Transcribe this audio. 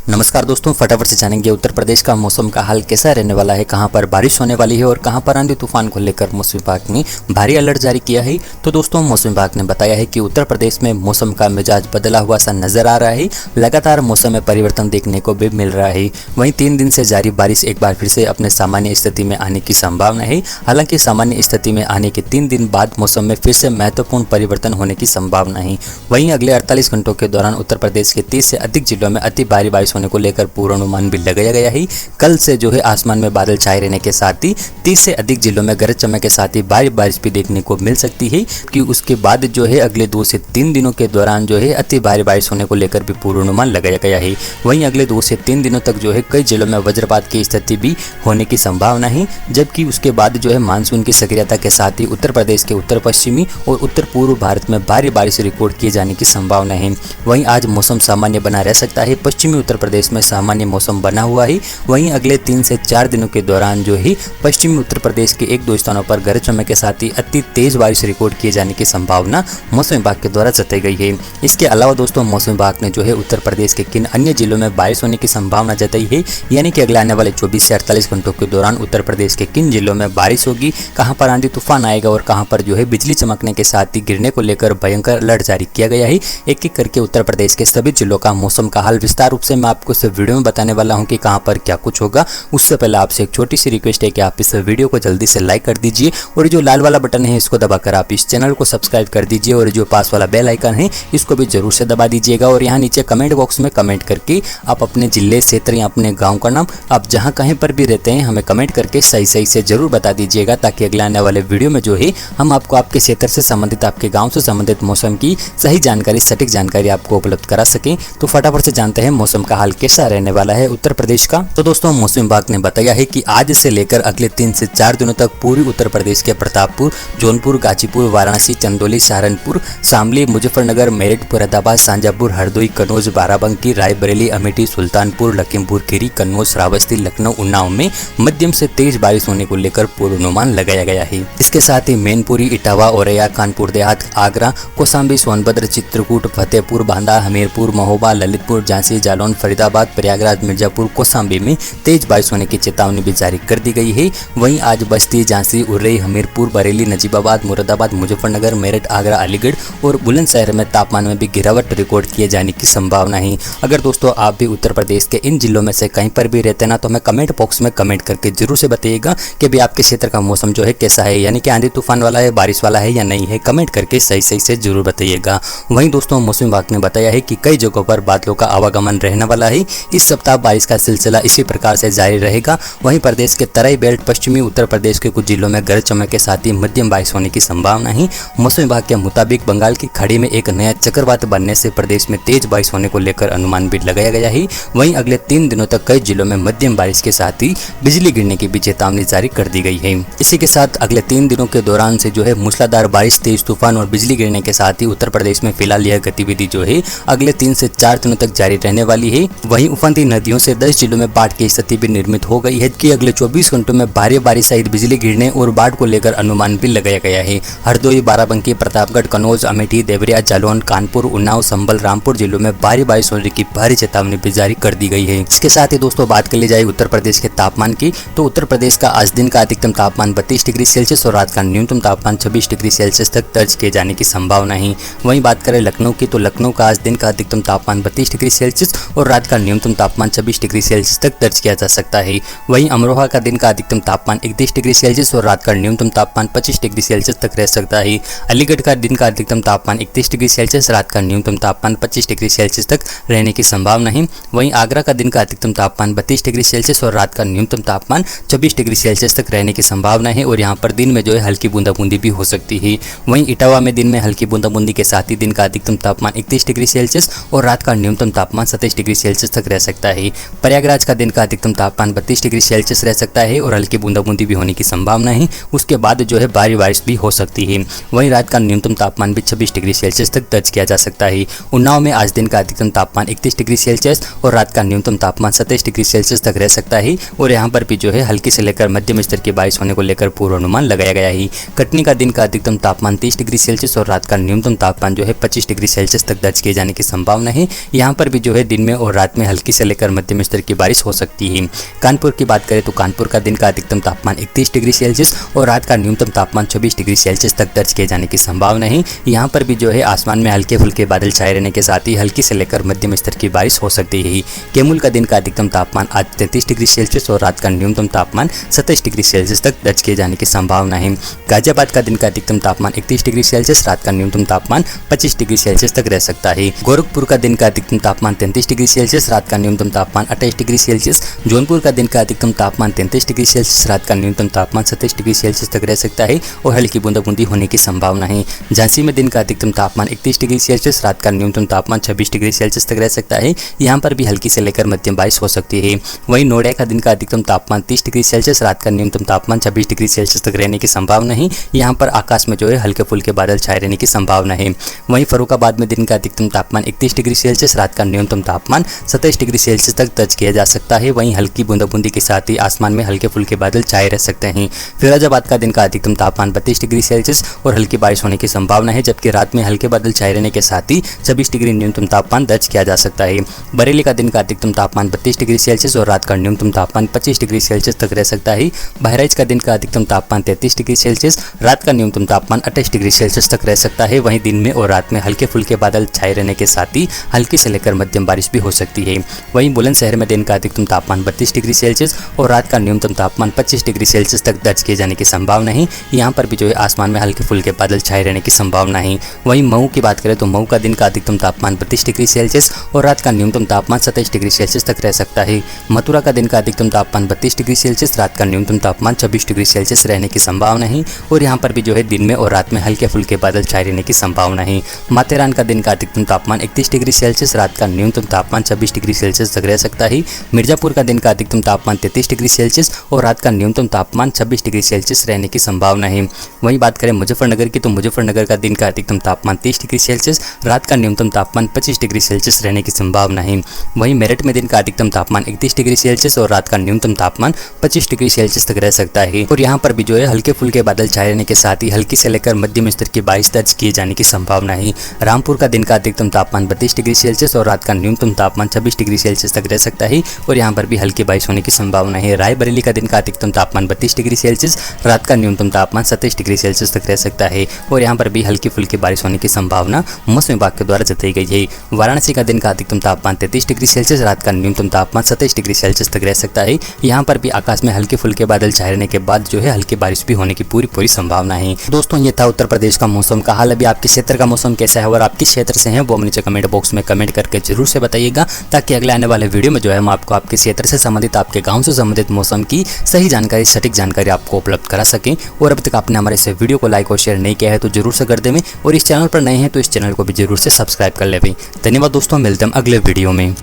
नमस्कार दोस्तों, फटाफट से जानेंगे उत्तर प्रदेश का मौसम का हाल कैसा रहने वाला है, कहां पर बारिश होने वाली है और कहां पर आंधी तूफान को लेकर मौसम विभाग ने भारी अलर्ट जारी किया है। तो दोस्तों, मौसम विभाग ने बताया है कि उत्तर प्रदेश में मौसम का मिजाज बदला हुआ सा नजर आ रहा है। लगातार मौसम में परिवर्तन देखने को भी मिल रहा है। वहीं 3 दिन से जारी बारिश एक बार फिर से अपने सामान्य स्थिति में आने की संभावना है। हालांकि सामान्य स्थिति में आने के 3 दिन बाद मौसम में फिर से महत्वपूर्ण परिवर्तन होने की संभावना है। वहीं अगले 48 घंटों के दौरान उत्तर प्रदेश के 30 से अधिक जिलों में अति भारी बारिश होने को लेकर पूर्वानुमान भी लगाया गया है। कल से जो है आसमान में बादल छाए रहने के साथ ही 30 से अधिक जिलों में गरज चमक के साथ ही भारी बारिश भी देखने को मिल सकती है कि उसके बाद जो है अगले 2 से 3 दिनों के दौरान जो है अति भारी बारिश होने को लेकर भी पूर्वानुमान लगाया गया है। वहीं अगले 2 से 3 दिनों तक जो है कई जिलों में वज्रपात की स्थिति भी होने की संभावना है, जबकि उसके बाद जो है मानसून की सक्रियता के साथ ही उत्तर प्रदेश के उत्तर पश्चिमी और उत्तर पूर्व भारत में भारी बारिश रिकॉर्ड किए जाने की संभावना है। वहीं आज मौसम सामान्य बना रह सकता है। पश्चिमी उत्तर प्रदेश में सामान्य मौसम बना हुआ है। वहीं अगले 3 से 4 दिनों के दौरान जो है पश्चिमी उत्तर प्रदेश के 1-2 स्थानों पर गरज चमक के साथ ही अति तेज बारिश रिकॉर्ड किए जाने की संभावना मौसम विभाग के द्वारा जताई गई है। इसके अलावा दोस्तों, मौसम विभाग ने जो है उत्तर प्रदेश के किन अन्य जिलों में बारिश होने की संभावना जताई है, यानी कि अगले आने वाले 24 से 48 घंटों के दौरान उत्तर प्रदेश के किन जिलों में बारिश होगी, कहां पर आंधी तूफान आएगा और कहां पर जो है बिजली चमकने के साथ ही गिरने को लेकर भयंकर अलर्ट जारी किया गया है। एक-एक करके उत्तर प्रदेश के सभी जिलों का मौसम का हाल विस्तार रूप से मैं आपको इस वीडियो में बताने वाला हूं कि कहां पर क्या कुछ होगा। उससे पहले आपसे एक छोटी सी रिक्वेस्ट है कि आप इस वीडियो को जल्दी से लाइक कर दीजिए और जो लाल वाला बटन है इसको दबाकर आप इस चैनल को सब्सक्राइब कर दीजिए और जो पास वाला बेल आइकन है इसको भी जरूर से दबा दीजिएगा। और यहाँ नीचे कमेंट बॉक्स में कमेंट करके आप अपने जिले, क्षेत्र या अपने गाँव का नाम आप जहाँ कहीं पर भी रहते हैं हमें कमेंट करके सही सही से जरूर बता दीजिएगा, ताकि अगले आने वाले वीडियो में जो है हम आपको आपके क्षेत्र से संबंधित, आपके गाँव से संबंधित मौसम की सही जानकारी, सटीक जानकारी आपको उपलब्ध करा सकें। तो फटाफट से जानते हैं मौसम का हाल कैसा रहने वाला है उत्तर प्रदेश का। तो दोस्तों, मौसम विभाग ने बताया है कि आज से लेकर अगले 3 से 4 दिनों तक पूर्वी उत्तर प्रदेश के प्रतापपुर, जौनपुर, गाजीपुर, वाराणसी, चंदौली, सहारनपुर, शामली, मुजफ्फरनगर, मेरठ, फरीदाबाद, शाजापुर, हरदोई, कन्नौज, बाराबंकी, रायबरेली, अमेठी, सुल्तानपुर, लखीमपुर खीरी, कन्नौज, श्रावस्ती, लखनऊ, उन्नाव में मध्यम से तेज बारिश होने को लेकर पूर्वानुमान लगाया गया है। इसके साथ ही मैनपुरी, इटावा, औरैया, कानपुर देहात, आगरा, कौशाम्बी, सोनभद्र, चित्रकूट, फतेहपुर, बांदा, हमीरपुर, महोबा, ललितपुर, झांसी, जालौन, फरीदाबाद, प्रयागराज, मिर्जापुर, कौशाम्बी में तेज बारिश होने की चेतावनी भी जारी कर दी गई है। वहीं आज बस्ती, झांसी, उर्रई, हमीरपुर, बरेली, नजीबाबाद, मुरादाबाद, मुजफ्फरनगर, मेरठ, आगरा, अलीगढ़ और बुलंदशहर में तापमान में भी गिरावट रिकॉर्ड किए जाने की संभावना है। अगर दोस्तों आप भी उत्तर प्रदेश के इन जिलों में से कहीं पर भी रहते हैं ना, तो हमें कमेंट बॉक्स में कमेंट करके जरूर से बताइएगा कि भी आपके क्षेत्र का मौसम जो है कैसा है, यानी कि आंधी तूफान वाला है, बारिश वाला है या नहीं है। कमेंट करके सही सही से जरूर बताइएगा। वहीं दोस्तों, मौसम विभाग ने बताया है कि कई जगहों पर बादलों का आवागमन रहने वाला है। इस सप्ताह बारिश का सिलसिला इसी प्रकार से जारी रहेगा। वहीं प्रदेश के तराई बेल्ट, पश्चिमी उत्तर प्रदेश के कुछ जिलों में गरज चमक के साथ ही मध्यम बारिश होने की संभावना है। मौसम विभाग के मुताबिक बंगाल की खाड़ी में एक नया चक्रवात बनने से प्रदेश में तेज बारिश होने को लेकर अनुमान भी लगाया गया है। वहीं अगले 3 दिनों तक कई जिलों में मध्यम बारिश के साथ ही बिजली गिरने की भी चेतावनी जारी कर दी गई है। इसी के साथ अगले 3 दिनों के दौरान से जो है मूसलाधार बारिश, तेज तूफान और बिजली गिरने के साथ ही उत्तर प्रदेश में फिलहाल यह गतिविधि जो है अगले 3 से 4 दिनों तक जारी रहने वाली है। वहीं उफनती नदियों से 10 जिलों में बाढ़ की स्थिति भी निर्मित हो गई है कि अगले 24 घंटों में भारी बारिश सहित बिजली गिरने और बाढ़ को लेकर अनुमान भी लगाया गया है। हरदोई, बाराबंकी, प्रतापगढ़, कन्नौज, अमेठी, देवरिया, जालौन, कानपुर, उन्नाव, संभल, रामपुर जिलों में भारी बारिश होने की भारी चेतावनी भी जारी कर दी गई है। इसके साथ ही दोस्तों बात कर ली जाए उत्तर प्रदेश के तापमान की, तो उत्तर प्रदेश का आज दिन का अधिकतम तापमान 32 डिग्री सेल्सियस और रात का न्यूनतम तापमान 26 डिग्री सेल्सियस तक दर्ज किए जाने की संभावना है। वहीं बात करें लखनऊ की, तो लखनऊ का आज दिन का अधिकतम तापमान 32 डिग्री सेल्सियस और रात का न्यूनतम तापमान 26 डिग्री सेल्सियस तक दर्ज किया जा सकता है। वहीं अमरोहा का दिन का अधिकतम तापमान 31 डिग्री सेल्सियस और रात का न्यूनतम तापमान 25 डिग्री सेल्सियस तक रह सकता है। अलीगढ़ का दिन का अधिकतम तापमान 31 डिग्री सेल्सियस, रात का न्यूनतम तापमान 25 डिग्री सेल्सियस तक रहने की संभावना है। वहीं आगरा का दिन का अधिकतम तापमान 32 डिग्री सेल्सियस और रात का न्यूनतम तापमान 26 डिग्री सेल्सियस तक रहने की संभावना है और यहाँ पर दिन में जो है हल्की बूंदाबूंदी भी हो सकती है। वहीं इटावा में दिन में हल्की बूंदाबूंदी के साथ ही दिन का अधिकतम तापमान 31 डिग्री सेल्सियस और रात का न्यूनतम तापमान 27 डिग्री सेल्सियस तक रह सकता है। प्रयागराज का दिन का अधिकतम तापमान 32 डिग्री सेल्सियस रह सकता है और हल्की बूंदाबूंदी भी होने की संभावना है। उसके बाद जो है भारी बारिश भी हो सकती है। वहीं रात का न्यूनतम तापमान भी 26 डिग्री सेल्सियस तक दर्ज किया जा सकता है। उन्नाव में आज दिन का अधिकतम तापमान 31 डिग्री सेल्सियस और रात का न्यूनतम तापमान 27 डिग्री सेल्सियस तक रह सकता है और यहाँ पर भी जो है हल्की से लेकर मध्यम स्तर की बारिश होने को लेकर पूर्वानुमान लगाया गया है। कटनी का दिन का अधिकतम तापमान 30 डिग्री सेल्सियस और रात का न्यूनतम तापमान जो है 25 डिग्री सेल्सियस तक दर्ज किए जाने की संभावना है। यहाँ पर भी जो है दिन में और रात में हल्की से लेकर मध्यम स्तर की बारिश हो सकती है। कानपुर की बात करें तो कानपुर का दिन का अधिकतम तापमान 31 डिग्री सेल्सियस और रात का न्यूनतम तापमान 26 डिग्री सेल्सियस तक दर्ज किए जाने की संभावना है। यहाँ पर भी जो है आसमान में हल्के फुल्के बादल छाए रहने के साथ ही हल्की से लेकर मध्यम स्तर की बारिश हो सकती है। कैमूर का दिन का अधिकतम तापमान आज 33 डिग्री सेल्सियस और रात का न्यूनतम तापमान 27 डिग्री सेल्सियस तक दर्ज किए जाने की संभावना है। गाजियाबाद का दिन का अधिकतम तापमान 31 डिग्री सेल्सियस, रात का न्यूनतम तापमान 25 डिग्री सेल्सियस तक रह सकता है। गोरखपुर का दिन का अधिकतम तापमान 33 डिग्री सेल्सियस, रात का न्यूनतम तापमान 28 डिग्री सेल्सियस। जौनपुर का दिन का अधिकतम तापमान 33 डिग्री सेल्सियस, रात का न्यूनतम तापमान 27 डिग्री सेल्सियस तक रह सकता है और हल्की बूंदाबूंदी होने की संभावना है। झांसी में दिन का अधिकतम तापमान 31 डिग्री सेल्सियस, रात का न्यूनतम तापमान 26 डिग्री सेल्सियस तक रह सकता है। यहाँ पर भी हल्की से लेकर मध्यम बारिश हो सकती है। वहीं नोएडा का दिन का अधिकतम तापमान 30 डिग्री सेल्सियस, रात का न्यूनतम तापमान 26 डिग्री सेल्सियस तक रहने की संभावना है। यहाँ पर आकाश में जो है हल्के फुल्के बादल छाए रहने की संभावना है। वहीं फर्रुखाबाद में दिन का अधिकतम तापमान 31 डिग्री सेल्सियस, रात का न्यूनतम तापमान 27 डिग्री सेल्सियस तक दर्ज किया जा सकता है। वहीं हल्की बूंदाबूंदी के साथ ही आसमान में हल्के फुल्के बादल छाए रह सकते हैं। फिरोजाबाद का दिन का अधिकतम तापमान 32 डिग्री सेल्सियस और हल्की बारिश होने की संभावना है, जबकि रात में हल्के बादल छाए रहने के साथ ही 26 डिग्री न्यूनतम तापमान दर्ज किया जा सकता है। बरेली का दिन का अधिकतम तापमान 32 डिग्री सेल्सियस और रात का न्यूनतम तापमान 25 डिग्री सेल्सियस तक रह सकता है। बहराइच का दिन का अधिकतम तापमान 33 डिग्री सेल्सियस, रात का न्यूनतम तापमान 28 डिग्री सेल्सियस तक रह सकता है। वहीं दिन में और रात में हल्के फुल्के बादल छाए रहने के साथ ही हल्की से लेकर मध्यम बारिश भी हो सकती है। वहीं बुलंदशहर में दिन का अधिकतम तापमान 32 डिग्री सेल्सियस और रात का न्यूनतम तापमान 25 डिग्री सेल्सियस तक दर्ज किए जाने की संभावना है। यहाँ पर भी जो है आसमान में हल्के फुल्के बादल छाए रहने की संभावना है। वहीं मऊ की बात करें तो मऊ का दिन का अधिकतम तापमान 32 डिग्री सेल्सियस और रात का न्यूनतम तापमान 27 डिग्री सेल्सियस तक रह सकता है। मथुरा का दिन का अधिकतम तापमान 32 डिग्री सेल्सियस, रात का न्यूनतम तापमान 26 डिग्री सेल्सियस रहने की संभावना है और यहाँ पर भी जो है दिन में और रात में हल्के फुल्के बादल छाए रहने की संभावना है। माथेरान का दिन का अधिकतम तापमान 31 डिग्री सेल्सियस, रात का न्यूनतम तापमान 26 डिग्री सेल्सियस तक रह सकता है। मिर्जापुर का दिन का अधिकतम तापमान 33 डिग्री सेल्सियस और रात का न्यूनतम तापमान 26 डिग्री सेल्सियस रहने की संभावना है। वहीं बात करें मुजफ्फरनगर की तो मुजफ्फरनगर का दिन का अधिकतम तापमान 30 डिग्री सेल्सियस, रात का न्यूनतम तापमान 25 डिग्री सेल्सियस रहने की संभावना है। वहीं मेरठ में दिन का अधिकतम तापमान 31 डिग्री सेल्सियस और रात का न्यूनतम तापमान 25 डिग्री सेल्सियस तक रह सकता है और यहाँ पर भी जो है हल्के फुल्के बादल छाए रहने के साथ ही हल्की से लेकर मध्यम स्तर की बारिश दर्ज किए जाने की संभावना है। रामपुर का दिन का अधिकतम तापमान 32 डिग्री सेल्सियस और रात का न्यूनतम तापमान 26 डिग्री सेल्सियस तक रह सकता है और यहाँ पर भी हल्की बारिश होने की संभावना है। रायबरेली का दिन का अधिकतम तापमान 32 डिग्री सेल्सियस, रात का न्यूनतम तापमान 27 डिग्री सेल्सियस तक रह सकता है और यहाँ पर भी हल्की फुल्की बारिश होने की संभावना मौसम विभाग के द्वारा जताई गई है। वाराणसी का दिन का अधिकतम तापमान 33 डिग्री सेल्सियस, रात का न्यूनतम तापमान 27 डिग्री सेल्सियस तक रह सकता है। यहाँ पर भी आकाश में हल्के फुल्के बादल छाए रहने के बाद जो है हल्की बारिश भी होने की पूरी संभावना है। दोस्तों ये था उत्तर प्रदेश का मौसम का हाल। अभी आपके क्षेत्र का मौसम कैसा है और आप किस क्षेत्र से हैं वो नीचे कमेंट बॉक्स में कमेंट करके जरूर से बताइएगा, ताकि अगले आने वाले वीडियो में जो है हम आपको आपके क्षेत्र से संबंधित, आपके गाँव से संबंधित मौसम की सही जानकारी, सटीक जानकारी आपको उपलब्ध करा सकें। और अभी तक आपने हमारे इस वीडियो को लाइक और शेयर नहीं किया है तो जरूर से कर दें और इस चैनल पर नए हैं तो इस चैनल को भी जरूर से सब्सक्राइब कर लें। धन्यवाद दोस्तों, मिलते हैं अगले वीडियो में।